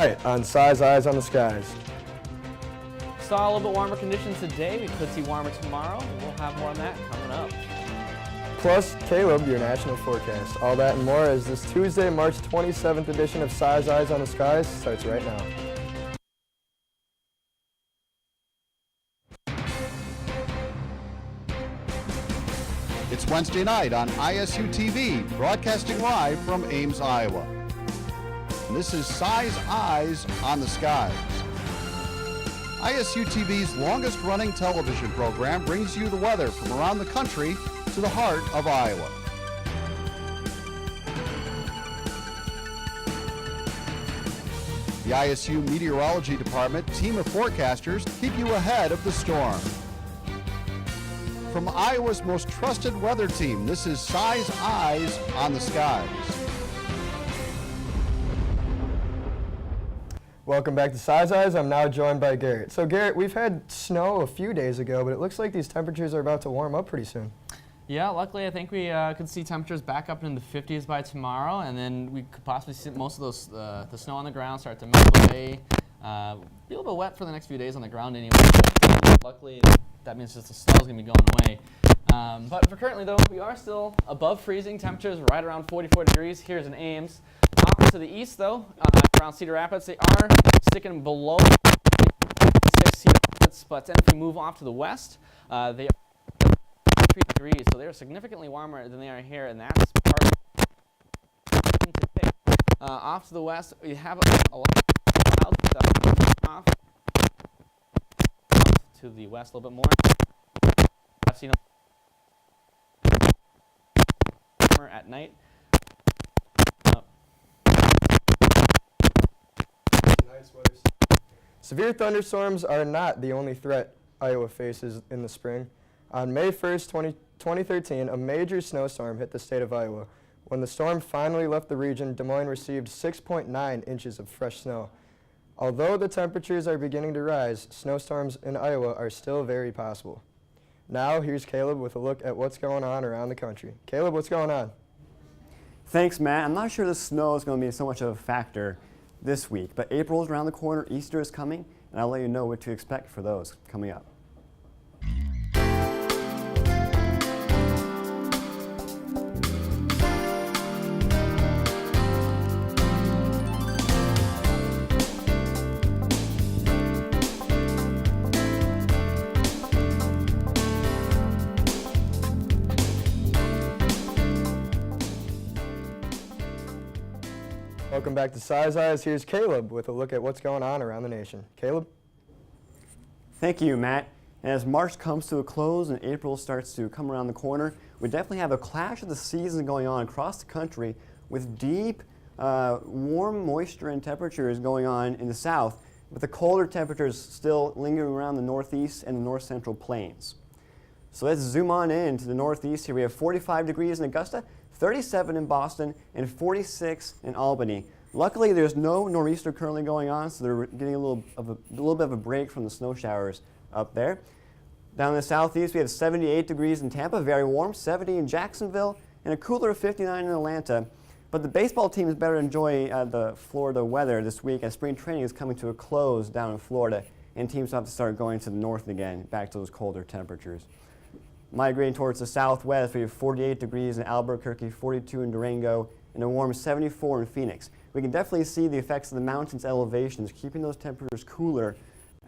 tonight on Size Eyes on the Skies. Saw a little bit warmer conditions today. We could see warmer tomorrow. We'll have more on that coming up. Plus, Caleb, your national forecast. All that and more as this Tuesday, March 27th edition of Size Eyes on the Skies starts right now. It's Wednesday night on ISU TV, broadcasting live from Ames, Iowa. And this is Size Eyes on the Skies. ISU TV's longest-running television program brings you the weather from around the country to the heart of Iowa. The ISU Meteorology Department team of forecasters keep you ahead of the storm. From Iowa's most trusted weather team, this is Size Eyes on the Skies. Welcome back to Size Eyes. I'm now joined by Garrett. So Garrett, we've had snow a few days ago, but it looks like these temperatures are about to warm up pretty soon. Yeah, luckily I think we could see temperatures back up in the 50s by tomorrow, and then we could possibly see most of those the snow on the ground start to melt away. Be a little bit wet for the next few days on the ground anyway. But, luckily, that means just the snow is going to be going away. But for currently, though, we are still above freezing temperatures, right around 44 degrees. Here's in Ames. Off to the east, though, around Cedar Rapids, they are sticking below 6 Cedar Rapids. But then if we move off to the west, they are 3 degrees, so they're significantly warmer than they are here, and that's part of today. Off to the west, we have a lot of clouds off to the west a little bit more. I've seen warmer at night. Severe thunderstorms are not the only threat Iowa faces in the spring. On May 1st, 2013, a major snowstorm hit the state of Iowa. When the storm finally left the region, Des Moines received 6.9 inches of fresh snow. Although the temperatures are beginning to rise, snowstorms in Iowa are still very possible. Now, here's Caleb with a look at what's going on around the country. Caleb, what's going on? Thanks, Matt. I'm not sure the snow is going to be so much of a factor this week, but April is around the corner, Easter is coming, and I'll let you know what to expect for those coming up. Welcome back to Size Eyes. Here's Caleb with a look at what's going on around the nation. Caleb? Thank you, Matt. And as March comes to a close and April starts to come around the corner, we definitely have a clash of the seasons going on across the country with deep, warm moisture and temperatures going on in the south, with the colder temperatures still lingering around the northeast and the north central plains. So let's zoom on in to the northeast here. We have 45 degrees in Augusta, 37 in Boston, and 46 in Albany. Luckily, there's no nor'easter currently going on, so they're getting a little bit of a break from the snow showers up there. Down in the southeast, we have 78 degrees in Tampa, very warm, 70 in Jacksonville, and a cooler of 59 in Atlanta. But the baseball teams better enjoy the Florida weather this week, as spring training is coming to a close down in Florida, and teams have to start going to the north again, back to those colder temperatures. Migrating towards the southwest, we have 48 degrees in Albuquerque, 42 in Durango, and a warm 74 in Phoenix. We can definitely see the effects of the mountains' elevations, keeping those temperatures cooler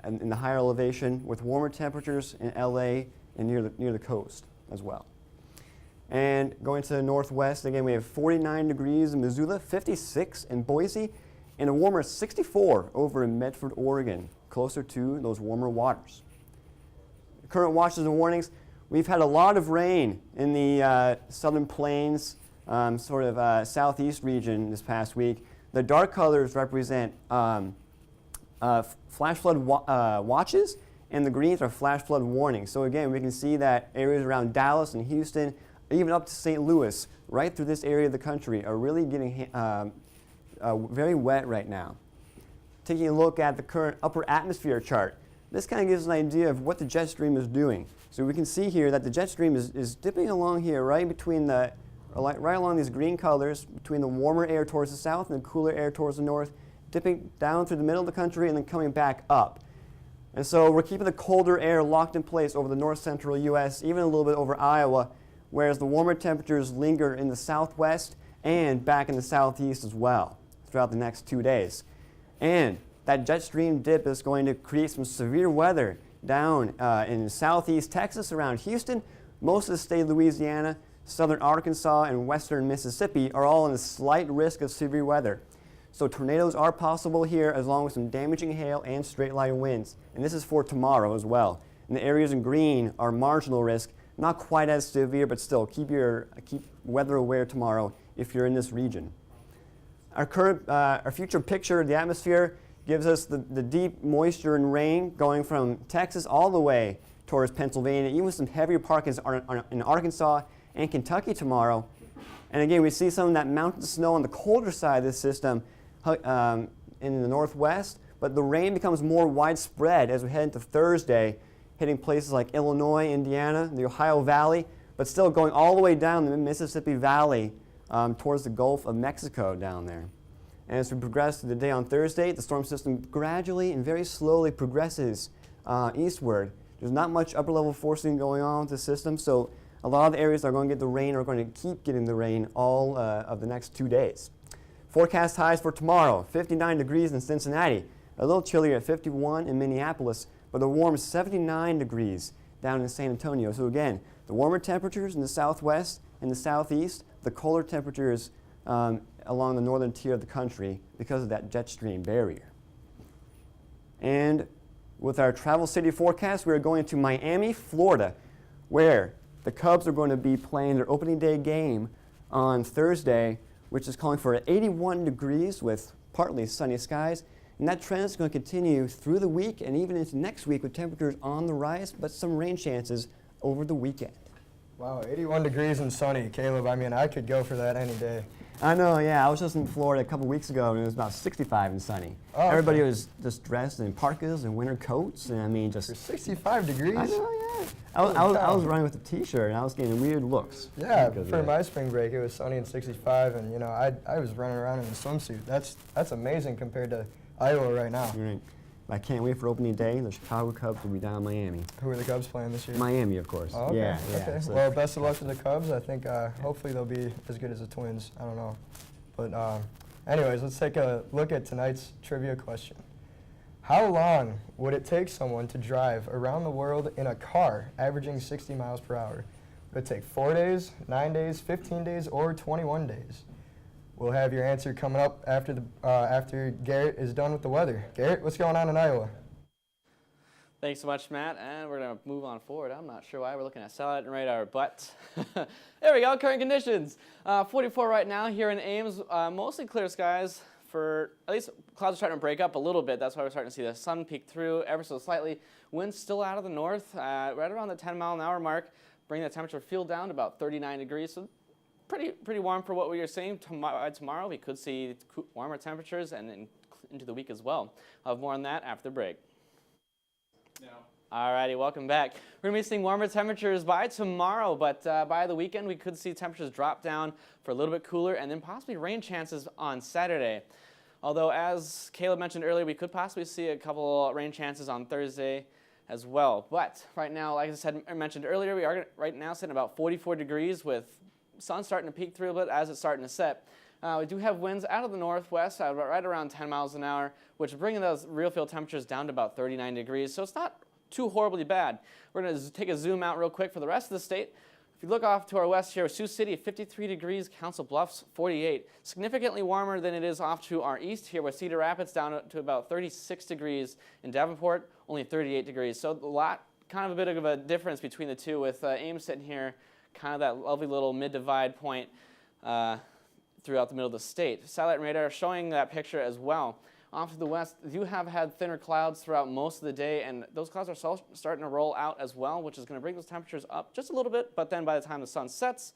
in the higher elevation, with warmer temperatures in LA and near the coast as well. And going to the northwest, again, we have 49 degrees in Missoula, 56 in Boise, and a warmer 64 over in Medford, Oregon, closer to those warmer waters. Current watches and warnings. We've had a lot of rain in the southern plains, southeast region this past week. The dark colors represent flash flood watches, and the greens are flash flood warnings. So again, we can see that areas around Dallas and Houston, even up to St. Louis, right through this area of the country, are really getting very wet right now. Taking a look at the current upper atmosphere chart, this kind of gives an idea of what the jet stream is doing. So we can see here that the jet stream is dipping along here, right along these green colors, between the warmer air towards the south and the cooler air towards the north, dipping down through the middle of the country and then coming back up. And so we're keeping the colder air locked in place over the north-central U.S., even a little bit over Iowa, whereas the warmer temperatures linger in the southwest and back in the southeast as well throughout the next 2 days. And that jet stream dip is going to create some severe weather down in southeast Texas around Houston. Most of the state of Louisiana, southern Arkansas, and western Mississippi are all in a slight risk of severe weather. So tornadoes are possible here, as long as some damaging hail and straight line winds. And this is for tomorrow as well. And the areas in green are marginal risk, not quite as severe, but still keep weather aware tomorrow if you're in this region. Our future picture of the atmosphere gives us the deep moisture and rain going from Texas all the way towards Pennsylvania, even with some heavier pockets in Arkansas and Kentucky tomorrow. And again, we see some of that mountain snow on the colder side of this system in the northwest, but the rain becomes more widespread as we head into Thursday, hitting places like Illinois, Indiana, the Ohio Valley, but still going all the way down the Mississippi Valley towards the Gulf of Mexico down there. And as we progress through the day on Thursday, the storm system gradually and very slowly progresses eastward. There's not much upper level forcing going on with the system, so a lot of the areas that are going to get the rain are going to keep getting the rain all of the next 2 days. Forecast highs for tomorrow: 59 degrees in Cincinnati, a little chillier at 51 in Minneapolis, but a warm 79 degrees down in San Antonio. So again, the warmer temperatures in the southwest and the southeast, the colder temperatures along the northern tier of the country because of that jet stream barrier. And with our travel city forecast, we're going to Miami, Florida, where the Cubs are going to be playing their opening day game on Thursday, which is calling for 81 degrees with partly sunny skies. And that trend is going to continue through the week and even into next week with temperatures on the rise, but some rain chances over the weekend. Wow, 81 degrees and sunny, Caleb. I mean, I could go for that any day. I know, yeah. I was just in Florida a couple weeks ago, and it was about 65 and sunny. Oh, okay. Everybody was just dressed in parkas and winter coats, and I mean, just... For 65 degrees? I know, yeah. I was running with a T-shirt, and I was getting weird looks. Yeah, for my spring break, it was sunny and 65, and, you know, I was running around in a swimsuit. That's amazing compared to Iowa right now. Right. I can't wait for opening day. The Chicago Cubs will be down in Miami. Who are the Cubs playing this year? Miami, of course. Oh, okay. Yeah, okay. So Well, best of luck to the Cubs. I think hopefully they'll be as good as the Twins. I don't know. But anyways, let's take a look at tonight's trivia question. How long would it take someone to drive around the world in a car averaging 60 miles per hour? Would it take 4 days, 9 days, 15 days, or 21 days? We'll have your answer coming up after Garrett is done with the weather. Garrett, what's going on in Iowa? Thanks so much, Matt, and we're going to move on forward. I'm not sure why we're looking at satellite and radar, but there we go, current conditions. 44 right now here in Ames, mostly clear skies. For at least clouds are starting to break up a little bit. That's why we're starting to see the sun peek through ever so slightly. Winds still out of the north, right around the 10-mile-an-hour mark, bringing the temperature field down to about 39 degrees. So pretty warm for what we are seeing. Tomorrow we could see warmer temperatures and into the week as well. I'll have more on that after the break. No. Alrighty, welcome back. We're going to be seeing warmer temperatures by tomorrow, but by the weekend we could see temperatures drop down for a little bit cooler and then possibly rain chances on Saturday. Although, as Caleb mentioned earlier, we could possibly see a couple rain chances on Thursday as well. But right now, like I mentioned earlier, we are right now sitting about 44 degrees with sun starting to peek through a bit as it's starting to set. We do have winds out of the northwest, right around 10 miles an hour, which is bringing those real field temperatures down to about 39 degrees. So it's not too horribly bad. We're going to take a zoom out real quick for the rest of the state. If you look off to our west here, Sioux City, 53 degrees, Council Bluffs, 48. Significantly warmer than it is off to our east here, with Cedar Rapids down to about 36 degrees. In Davenport, only 38 degrees. So kind of a bit of a difference between the two, with Ames sitting here, kind of that lovely little mid-divide point throughout the middle of the state. Satellite and radar showing that picture as well. Off to the west, you have had thinner clouds throughout most of the day, and those clouds are starting to roll out as well, which is going to bring those temperatures up just a little bit, but then by the time the sun sets,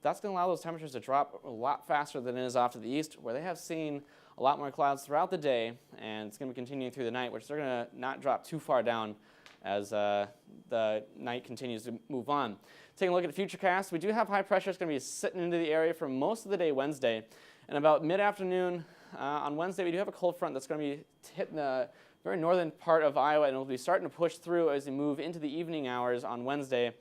that's going to allow those temperatures to drop a lot faster than it is off to the east, where they have seen a lot more clouds throughout the day, and it's going to be continuing through the night, which they're going to not drop too far down as the night continues to move on. Taking a look at the futurecast, we do have high pressure. It's going to be sitting into the area for most of the day Wednesday, and about mid-afternoon, on Wednesday, we do have a cold front that's going to be hitting the very northern part of Iowa, and it'll be starting to push through as we move into the evening hours on Wednesday.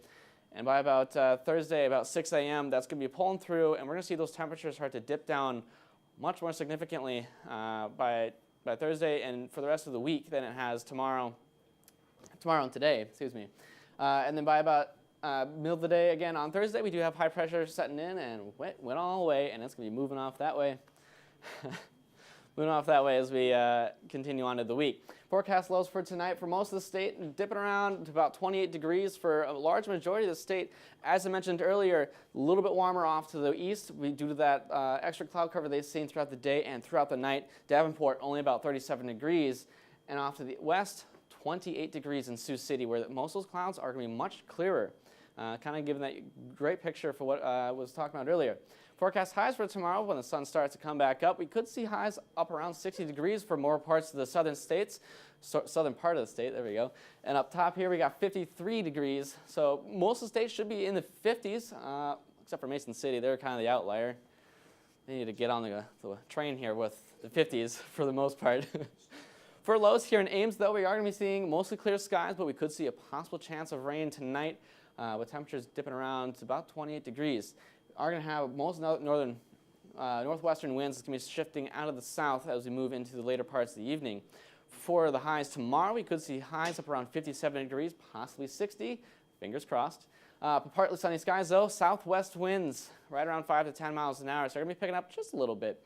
And by about Thursday, about 6 a.m., that's going to be pulling through, and we're going to see those temperatures start to dip down much more significantly by Thursday and for the rest of the week than it has tomorrow and today, excuse me. And then by about middle of the day again on Thursday, we do have high pressure setting in, and went all the way, and it's going to be moving off that way. Moving off that way as we continue on to the week. Forecast lows for tonight for most of the state, dipping around to about 28 degrees for a large majority of the state. As I mentioned earlier, a little bit warmer off to the east due to that extra cloud cover they've seen throughout the day and throughout the night. Davenport only about 37 degrees, and off to the west, 28 degrees in Sioux City, where most of those clouds are going to be much clearer. Kind of giving that great picture for what I was talking about earlier. Forecast highs for tomorrow when the sun starts to come back up. We could see highs up around 60 degrees for more parts of the southern states, southern part of the state, there we go. And up top here we got 53 degrees. So most of the states should be in the 50s, except for Mason City. They're kind of the outlier. They need to get on the train here with the 50s for the most part. For lows here in Ames, though, we are going to be seeing mostly clear skies, but we could see a possible chance of rain tonight with temperatures dipping around to about 28 degrees. Are going to have most northwestern winds. It's going to be shifting out of the south as we move into the later parts of the evening. For the highs tomorrow, we could see highs up around 57 degrees, possibly 60. Fingers crossed. Partly sunny skies, though. Southwest winds right around 5 to 10 miles an hour. So they're going to be picking up just a little bit.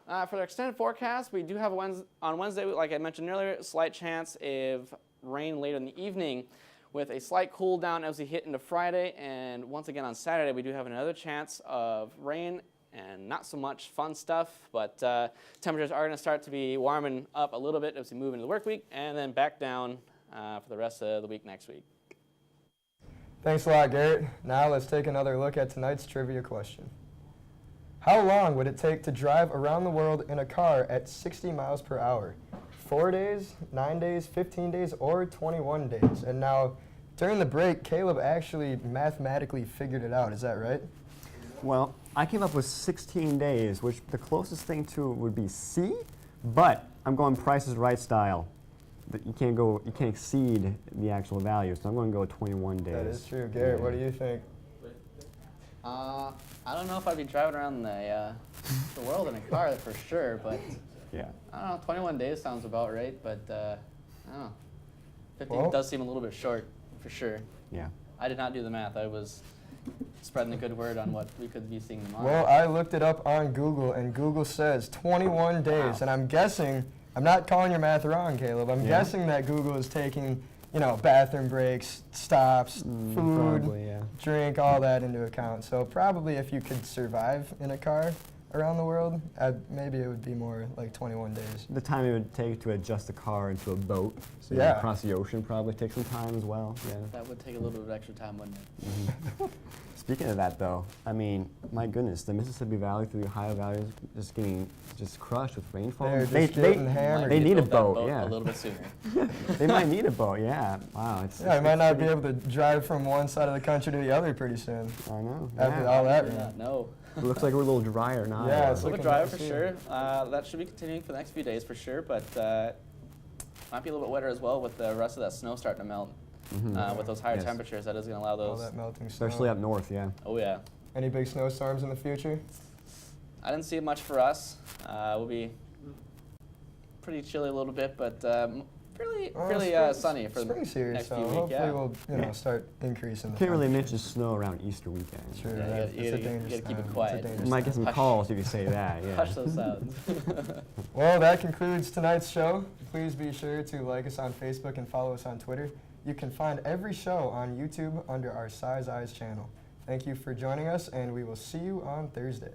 For the extended forecast, we do have on Wednesday, like I mentioned earlier, a slight chance of rain later in the evening, with a slight cool down as we hit into Friday. And once again on Saturday, we do have another chance of rain and not so much fun stuff, but temperatures are going to start to be warming up a little bit as we move into the work week, and then back down for the rest of the week next week. Thanks a lot, Garrett. Now let's take another look at tonight's trivia question. How long would it take to drive around the world in a car at 60 miles per hour? 4 days, 9 days, 15 days, or 21 days. And now, during the break, Caleb actually mathematically figured it out. Is that right? Well, I came up with 16 days, which the closest thing to would be C, but I'm going Price is Right style. You can't exceed the actual value, so I'm going to go 21 days. That is true. Garrett, what do you think? I don't know if I'd be driving around the world in a car for sure, but Yeah. I don't know, 21 days sounds about right, but I don't know. 15 Well, does seem a little bit short, for sure. Yeah. I did not do the math. I was spreading the good word on what we could be seeing tomorrow. Well, I looked it up on Google, and Google says 21 days. Wow. And I'm guessing, I'm not calling your math wrong, Caleb. I'm guessing that Google is taking, bathroom breaks, stops, food, Probably, yeah. drink, all that into account. So probably if you could survive in a car around the world, maybe it would be more like 21 days. The time it would take to adjust the car into a boat, so Yeah. across the ocean probably takes some time as well. Yeah. That would take a little bit of extra time, wouldn't it? Speaking of that, though, I mean, my goodness, the Mississippi Valley through the Ohio Valley is just getting crushed with rainfall. They're They just getting hammered. they need a Build that boat, yeah. a little bit sooner. They might need a boat, yeah. Wow, it's Yeah, I might not be able to drive from one side of the country to the other pretty soon. I know. After Yeah. all that Yeah, rain. no. It looks like we're a little drier now. Yeah, it's Look looking at driver nice for here. sure. That should be continuing for the next few days for sure, but might be a little bit wetter as well with the rest of that snow starting to melt. With those higher Yes. temperatures, that is going to allow All those. that melting snow. Especially up north, yeah. Oh yeah. Any big snowstorms in the future? I didn't see it much for us. We'll be pretty chilly a little bit, but fairly sunny for the spring's here, next so few weeks. hopefully Yeah. we'll Yeah. start increasing. The Can't really temperatures. mention snow around Easter weekend. Sure, Yeah, that's you a gotta dangerous keep it time. It's a quiet. dangerous You might get some Hush. calls if you say that, yeah. Hush those sounds. Well, that concludes tonight's show. Please be sure to like us on Facebook and follow us on Twitter. You can find every show on YouTube under our Size Eyes channel. Thank you for joining us, and we will see you on Thursday.